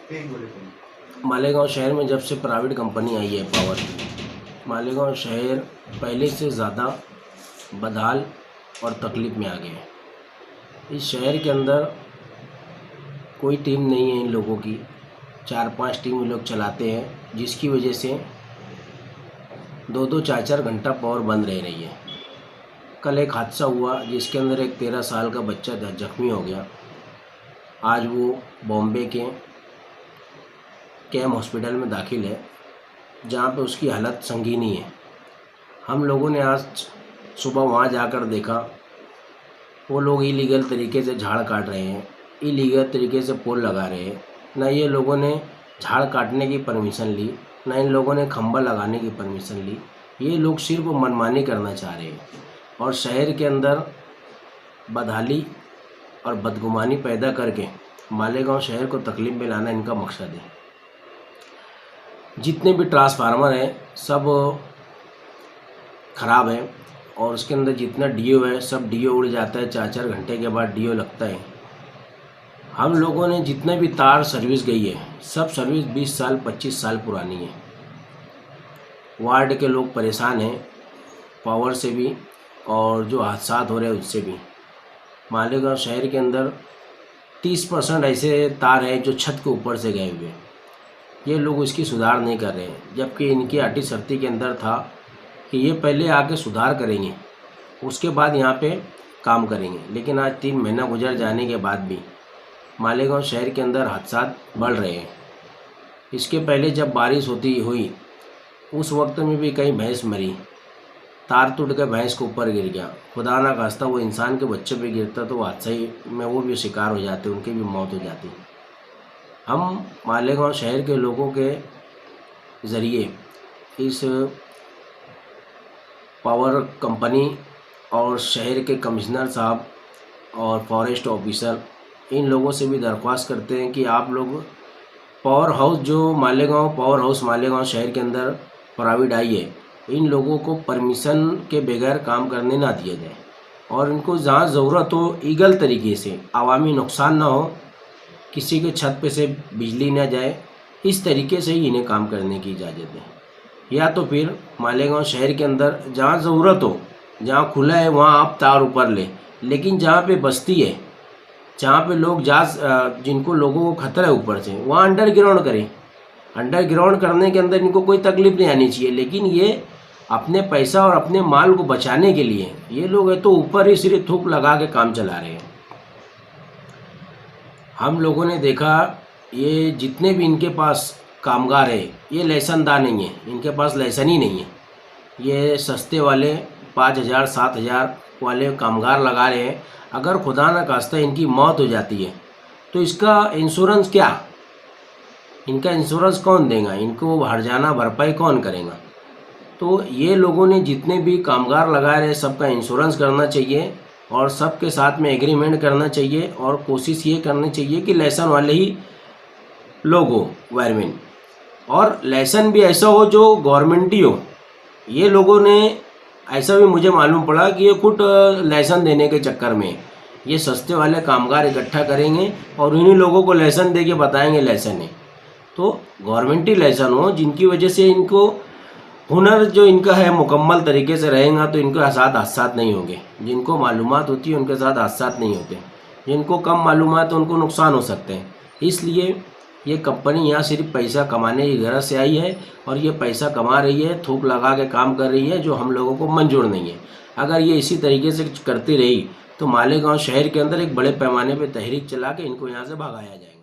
मालेगांव शहर में जब से प्राइवेट कंपनी आई है पावर, मालेगांव शहर पहले से ज़्यादा बदहाल और तकलीफ़ में आ गया है। इस शहर के अंदर कोई टीम नहीं है इन लोगों की, 4-5 टीम ये लोग चलाते हैं, जिसकी वजह से 2-2 4-4 घंटा पावर बंद रह रही है। कल एक हादसा हुआ जिसके अंदर एक 13 साल का बच्चा जख्मी हो गया। आज वो बॉम्बे के कैम हॉस्पिटल में दाखिल है, जहाँ पे उसकी हालत संगीन है। हम लोगों ने आज सुबह वहाँ जाकर देखा, वो लोग इलीगल तरीके से झाड़ काट रहे हैं, इलीगल तरीके से पोल लगा रहे हैं। ना ये लोगों ने झाड़ काटने की परमिशन ली, ना इन लोगों ने खंभा लगाने की परमिशन ली। ये लोग सिर्फ मनमानी करना चाह रहे हैं और शहर के अंदर बदहाली और बदगुमानी पैदा करके मालेगांव शहर को तकलीफ में लाना इनका मकसद है। जितने भी ट्रांसफार्मर हैं सब ख़राब है और उसके अंदर जितना डीओ है सब डीओ उड़ जाता है, 4-4 घंटे के बाद डीओ लगता है। हम लोगों ने जितने भी तार सर्विस गई है सब सर्विस 20 साल 25 साल पुरानी है। वार्ड के लोग परेशान हैं पावर से भी और जो हादसात हो रहे हैं उससे भी। मालेगांव शहर के अंदर 30% ऐसे तार हैं जो छत के ऊपर से गए हुए हैं। ये लोग इसकी सुधार नहीं कर रहे हैं, जबकि इनकी आटी शर्ती के अंदर था कि ये पहले आके सुधार करेंगे, उसके बाद यहाँ पे काम करेंगे। लेकिन आज 3 महीना गुजर जाने के बाद भी मालेगांव शहर के अंदर हादसात बढ़ रहे हैं। इसके पहले जब बारिश हुई उस वक्त में भी कई भैंस मरी, तार टूट के भैंस के ऊपर गिर गया। खुदा ना खास्ता वो इंसान के बच्चे पे गिरता तो हादसा ही में वो भी शिकार हो जाते, उनकी भी मौत हो जाती। हम मालेगांव शहर के लोगों के ज़रिए इस पावर कंपनी और शहर के कमिश्नर साहब और फॉरेस्ट ऑफिसर इन लोगों से भी दरख्वास्त करते हैं कि आप लोग पावर हाउस जो पावर हाउस मालेगांव शहर के अंदर प्राइवेट आई है, इन लोगों को परमिशन के बगैर काम करने ना दिया जाए और इनको जहाँ ज़रूरत हो ईगल तरीके से, आवामी नुकसान ना हो, किसी के छत पे से बिजली ना जाए, इस तरीके से ही इन्हें काम करने की इजाज़त है। या तो फिर मालेगांव शहर के अंदर जहाँ ज़रूरत हो, जहाँ खुला है वहाँ आप तार ऊपर लें, लेकिन जहाँ पे बस्ती है, जहाँ पे लोग जिनको लोगों को खतरा है ऊपर से, वहाँ अंडरग्राउंड करें। अंडरग्राउंड करने के अंदर इनको कोई तकलीफ नहीं आनी चाहिए, लेकिन ये अपने पैसा और अपने माल को बचाने के लिए ये लोग है तो ऊपर ही सिर्फ थूक लगा के काम चला रहे हैं। हम लोगों ने देखा ये जितने भी इनके पास कामगार है ये लाइसेंसदार नहीं है, इनके पास लाइसेंस ही नहीं है। ये सस्ते वाले 5,000 7,000 वाले कामगार लगा रहे हैं। अगर खुदा न खास्ता इनकी मौत हो जाती है तो इसका इंश्योरेंस क्या, इनका इंश्योरेंस कौन देगा, इनको हर्जाना भरपाई कौन करेगा। तो ये लोगों ने जितने भी कामगार लगा रहे हैं सबका इंश्योरेंस करना चाहिए और सबके साथ में एग्रीमेंट करना चाहिए और कोशिश ये करनी चाहिए कि लाइसेंस वाले ही लोग हो वायरमैन, और लाइसेंस भी ऐसा हो जो गवर्नमेंट ही हो। ये लोगों ने ऐसा भी मुझे मालूम पड़ा कि ये खुद लाइसेंस देने के चक्कर में ये सस्ते वाले कामगार इकट्ठा करेंगे और उन्हीं लोगों को लाइसेंस दे के बताएंगे लाइसेंस है। तो गवर्नमेंट ही लाइसेंस हो जिनकी वजह से इनको हुनर जो इनका है मुकम्मल तरीके से रहेगा तो इनके साथ हादसात नहीं होंगे। जिनको मालूमात होती है उनके साथ हादसात नहीं होते, जिनको कम मालूमात है उनको नुकसान हो सकते हैं। इसलिए ये कंपनी यहाँ सिर्फ पैसा कमाने की गरज से आई है और ये पैसा कमा रही है, थूक लगा के काम कर रही है, जो हम लोगों को मंजूर नहीं है। अगर ये इसी तरीके से करती रही तो मालेगांव शहर के अंदर एक बड़े पैमाने पर तहरीक चला के इनको यहाँ से भगाया जाए।